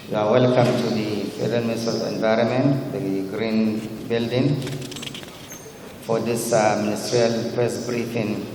You are welcome to the Federal Ministry of Environment, the Green Building, for this ministerial press briefing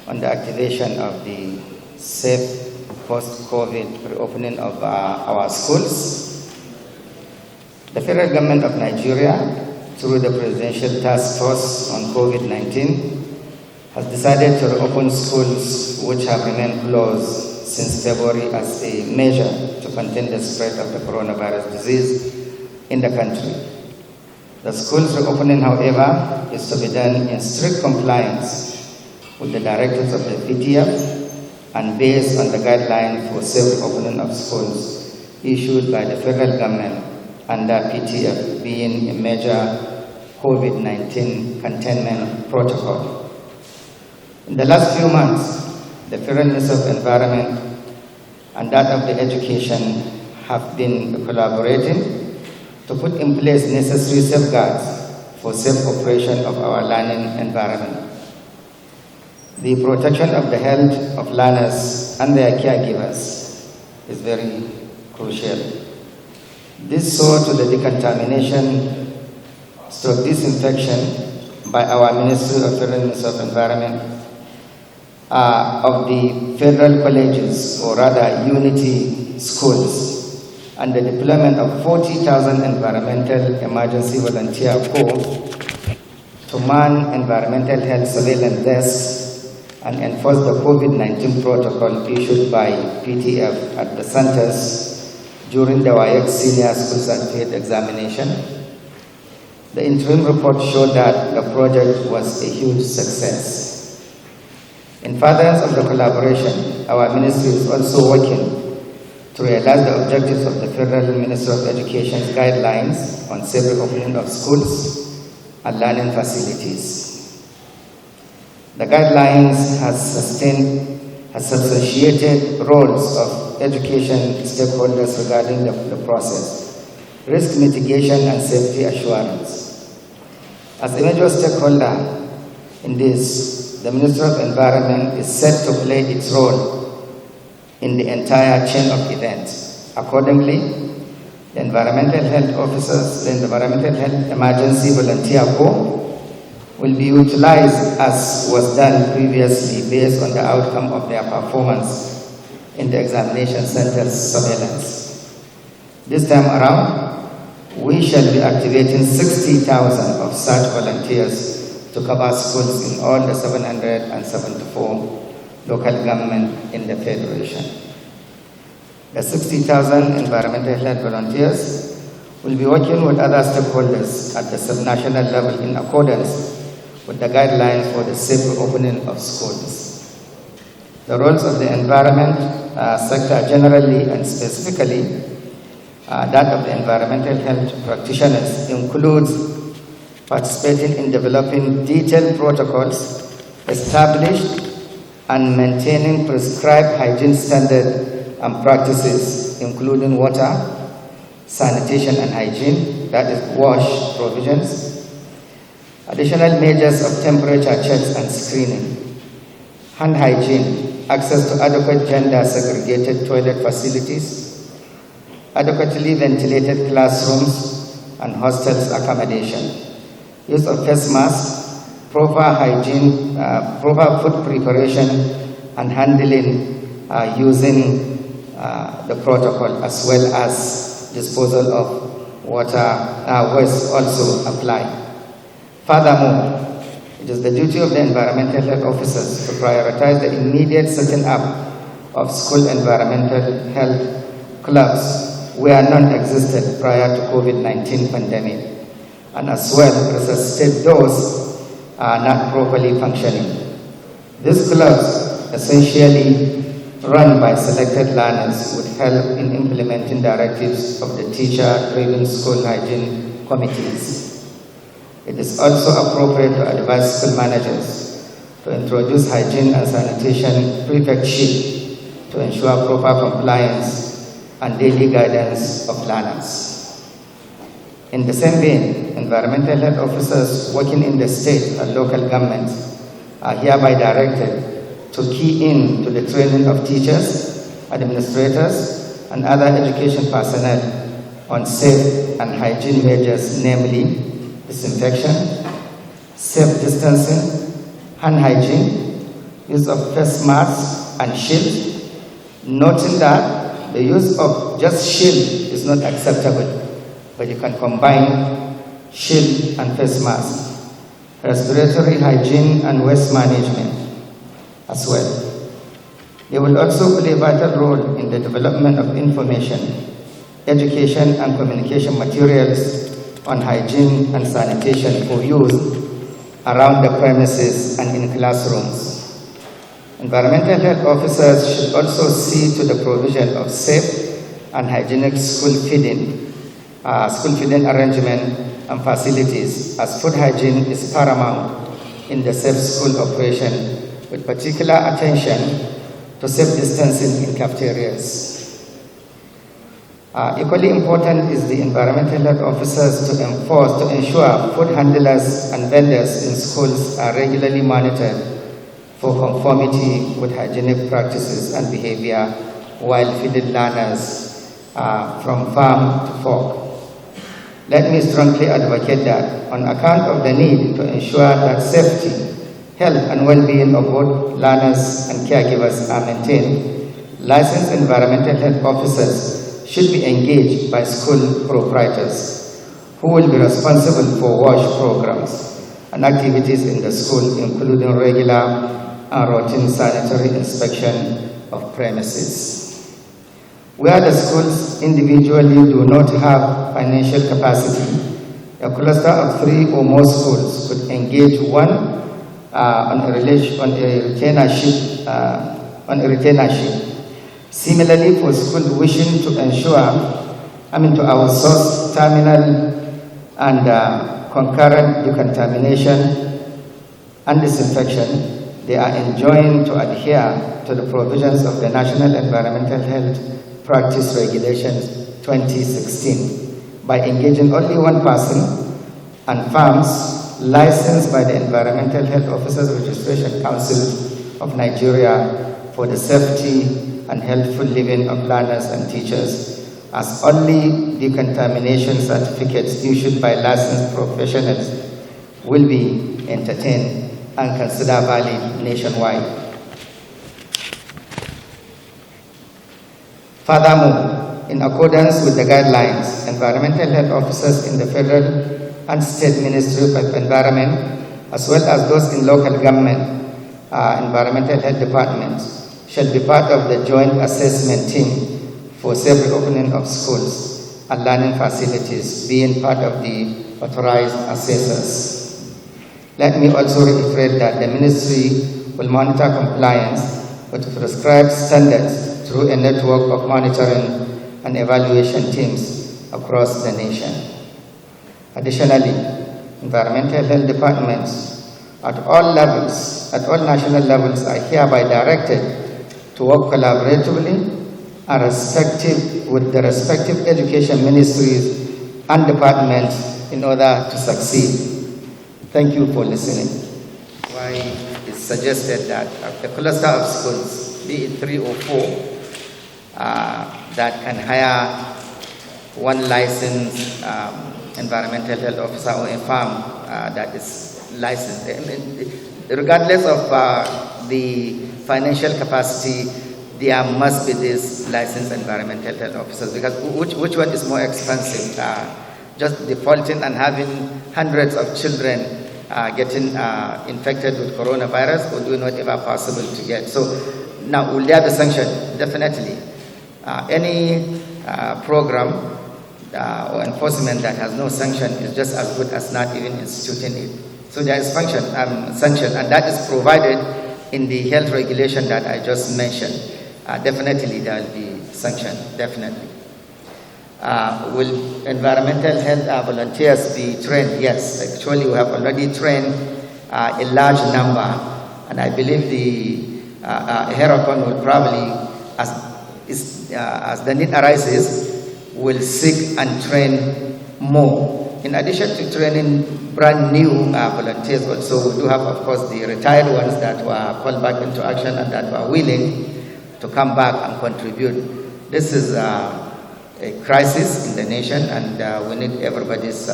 on the activation of the safe post-COVID reopening of our schools. The Federal Government of Nigeria, through the Presidential Task Force on COVID-19, has decided to reopen schools which have remained closed since February as a measure to contain the spread of the coronavirus disease in the country. The schools reopening, however, is to be done in strict compliance with the directives of the PTF and based on the guideline for safe reopening of schools issued by the federal government under PTF, being a major COVID-19 containment protocol. In the last few months, the Federal Ministry of Environment and that of the Education have been collaborating to put in place necessary safeguards for safe operation of our learning environment. The protection of the health of learners and their caregivers is very crucial. This saw to the decontamination / disinfection by our Federal Ministry of Environment of the federal colleges, or rather unity schools, and the deployment of 40,000 environmental emergency volunteer corps to man environmental health surveillance desks and enforce the COVID-19 protocol issued by PTF at the centers during the WAEC Senior School Certificate examination. The interim report showed that the project was a huge success. In furtherance of the collaboration, our ministry is also working to realize the objectives of the Federal Ministry of Education's guidelines on safe reopening of schools and learning facilities. The guidelines has substantiated roles of education stakeholders regarding the process, risk mitigation and safety assurance. As a major stakeholder in this, the Ministry of Environment is set to play its role in the entire chain of events. Accordingly, the environmental health officers, the environmental health emergency volunteer corps will be utilized as was done previously based on the outcome of their performance in the examination center's surveillance. This time around, we shall be activating 60,000 of such volunteers to cover schools in all the 774 local government in the Federation. The 60,000 environmental health volunteers will be working with other stakeholders at the subnational level in accordance with the guidelines for the safe opening of schools. The roles of the environment sector generally and specifically that of the environmental health practitioners includes participating in developing detailed protocols, established and maintaining prescribed hygiene standards and practices, including water, sanitation and hygiene, that is wash provisions, additional measures of temperature checks and screening, hand hygiene, access to adequate gender-segregated toilet facilities, adequately ventilated classrooms and hostels accommodation, use of face masks, proper hygiene, proper food preparation and handling using the protocol, as well as disposal of water waste also apply. Furthermore, it is the duty of the environmental health officers to prioritize the immediate setting up of school environmental health clubs where none existed prior to COVID-19 pandemic, and as well resuscitate those not properly functioning. These clubs, essentially run by selected learners, would help in implementing directives of the teacher-driven school hygiene committees. It is also appropriate to advise school managers to introduce hygiene and sanitation prefectship to ensure proper compliance and daily guidance of learners. In the same vein, environmental health officers working in the state and local governments are hereby directed to key in to the training of teachers, administrators, and other education personnel on safe and hygiene measures, namely disinfection, safe distancing, hand hygiene, use of face masks and shield, noting that the use of just shield is not acceptable, but you can combine shield and face mask, respiratory hygiene and waste management as well. They will also play a vital role in the development of information, education and communication materials on hygiene and sanitation for use around the premises and in classrooms. Environmental health officers should also see to the provision of safe and hygienic school feeding arrangement and facilities, as food hygiene is paramount in the safe school operation, with particular attention to safe distancing in cafeterias. Equally important is the environmental health officers to ensure food handlers and vendors in schools are regularly monitored for conformity with hygienic practices and behavior while feeding learners from farm to fork. Let me strongly advocate that on account of the need to ensure that safety, health and well-being of both learners and caregivers are maintained, licensed environmental health officers should be engaged by school proprietors who will be responsible for WASH programs and activities in the school, including regular and routine sanitary inspection of premises. Where the schools individually do not have financial capacity, a cluster of 3 or more schools could engage one on a retainership. Similarly, for schools wishing to to outsource terminal and concurrent decontamination and disinfection, they are enjoined to adhere to the provisions of the National Environmental Health Practice Regulations 2016 by engaging only one person and firms licensed by the Environmental Health Officers Registration Council of Nigeria for the safety and healthful living of learners and teachers, as only decontamination certificates issued by licensed professionals will be entertained and considered valid nationwide. Furthermore, in accordance with the guidelines, environmental health officers in the federal and state Ministry of Environment, as well as those in local government environmental health departments, shall be part of the joint assessment team for safe reopening of schools and learning facilities, being part of the authorized assessors. Let me also reiterate that the ministry will monitor compliance with prescribed standards through a network of monitoring and evaluation teams across the nation. Additionally, environmental health departments at all national levels are hereby directed to work collaboratively and with the respective education ministries and departments in order to succeed. Thank you for listening. Why it's suggested that a cluster of schools, be it 3 or 4, that can hire one licensed environmental health officer or a firm that is licensed. Regardless of the financial capacity, there must be these licensed environmental health officers, because which one is more expensive? Just defaulting and having hundreds of children getting infected with coronavirus, or doing whatever possible to get. So now, will there be sanction? Definitely. Any program or enforcement that has no sanction is just as good as not even instituting it. So there is sanction, and that is provided in the health regulation that I just mentioned. Definitely there will be sanction, definitely. Will environmental health volunteers be trained? Yes, actually we have already trained a large number, and I believe the HEROCON will probably, as the need arises, will seek and train more. In addition to training brand new volunteers, also we do have, of course, the retired ones that were called back into action and that were willing to come back and contribute This is a crisis in the nation, and we need everybody's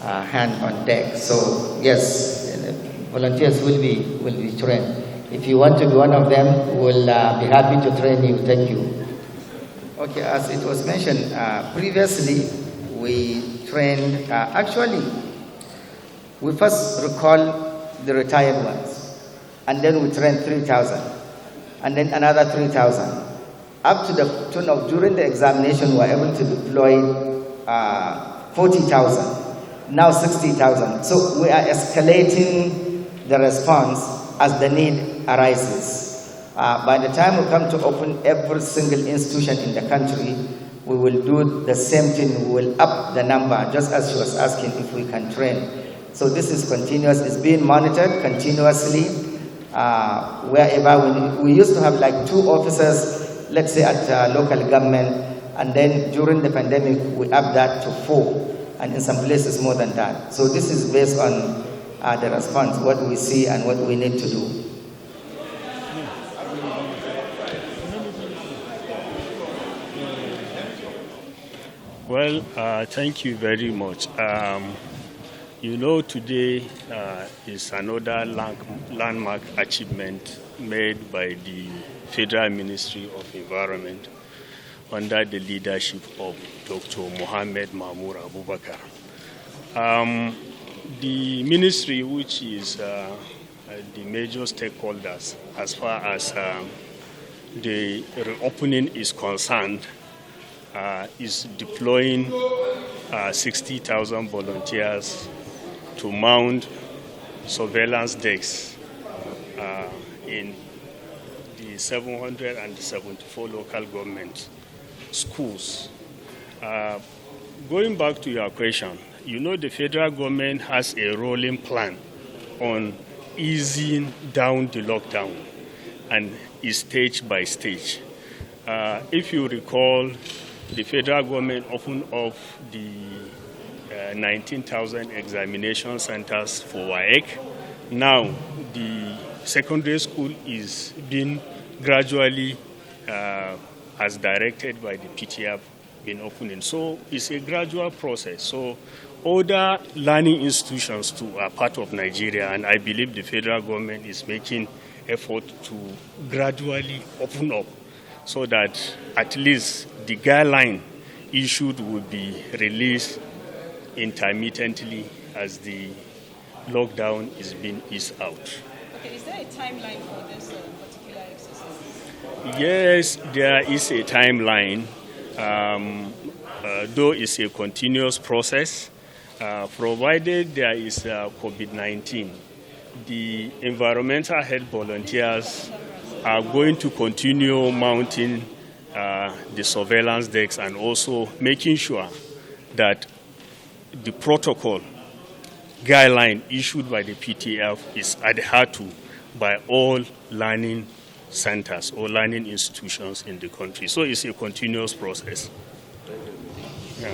hand on deck. So yes, volunteers will be trained. If you want to be one of them, we'll be happy to train you. Thank you. Okay, as it was mentioned previously, we trained, actually, we first recall the retired ones, and then we trained 3,000, and then another 3,000. Up to the tune of, during the examination, we were able to deploy 40,000, now 60,000. So we are escalating the response as the need arises. By the time we come to open every single institution in the country, we will do the same thing. We will up the number, just as she was asking if we can train. So this is continuous. It's being monitored continuously. Wherever we used to have like 2 officers, let's say at local government, and then during the pandemic, we upped that to 4, and in some places more than that. So this is based on the response, what we see and what we need to do. Well, thank you very much. You know, today is another landmark achievement made by the Federal Ministry of Environment under the leadership of Dr. Mohammed Mahmoud Abubakar. The ministry, which is the major stakeholders as far as the reopening is concerned, is deploying 60,000 volunteers to mount surveillance desks in the 774 local government schools. Going back to your question, you know the federal government has a rolling plan on easing down the lockdown, and is stage by stage. If you recall, the federal government opened up the 19,000 examination centers for WAEC. Now, the secondary school is being gradually, as directed by the PTF, been opening. So it's a gradual process. So other learning institutions too are part of Nigeria, and I believe the federal government is making effort to gradually open up so that at least the guideline issued will be released intermittently as the lockdown is being eased out. Okay, is there a timeline for this particular exercise? Yes, there is a timeline, though it's a continuous process, provided there is COVID-19. The environmental health volunteers are going to continue mounting the surveillance decks and also making sure that the protocol guideline issued by the PTF is adhered to by all learning centers or learning institutions in the country. So it's a continuous process. Yeah.